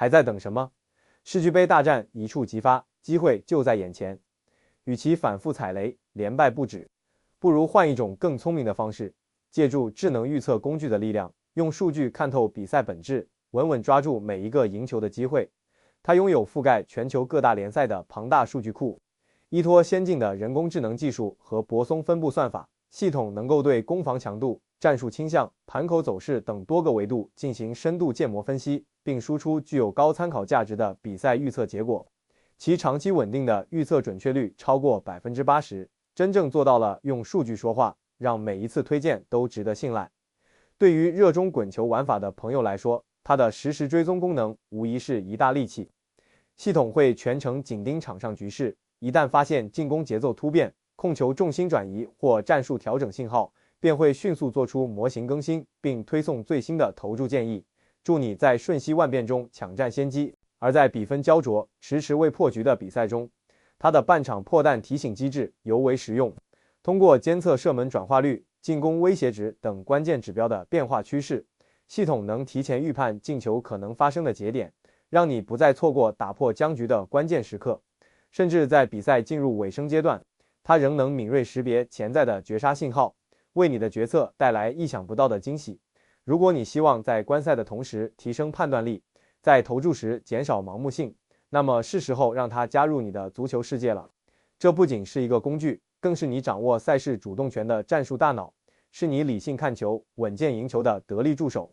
还在等什么？世俱杯大战一触即发，机会就在眼前。与其反复踩雷，连败不止，不如换一种更聪明的方式，借助智能预测工具的力量，用数据看透比赛本质，稳稳抓住每一个赢球的机会。它拥有覆盖全球各大联赛的庞大数据库，依托先进的人工智能技术和泊松分布算法，系统能够对攻防强度、战术倾向、盘口走势等多个维度进行深度建模分析，并输出具有高参考价值的比赛预测结果。其长期稳定的预测准确率超过80%，真正做到了用数据说话，让每一次推荐都值得信赖。对于热衷滚球玩法的朋友来说，它的实时追踪功能无疑是一大利器。系统会全程紧盯场上局势，一旦发现进攻节奏突变、控球重心转移或战术调整信号，便会迅速做出模型更新，并推送最新的投注建议，助你在瞬息万变中抢占先机。而在比分焦灼、迟迟未破局的比赛中，它的半场破蛋提醒机制尤为实用。通过监测射门转化率、进攻威胁值等关键指标的变化趋势，系统能提前预判进球可能发生的节点，让你不再错过打破僵局的关键时刻。甚至在比赛进入尾声阶段，它仍能敏锐识别潜在的绝杀信号，为你的决策带来意想不到的惊喜。如果你希望在观赛的同时提升判断力，在投注时减少盲目性，那么是时候让它加入你的足球世界了。这不仅是一个工具，更是你掌握赛事主动权的战术大脑，是你理性看球、稳健赢球的得力助手。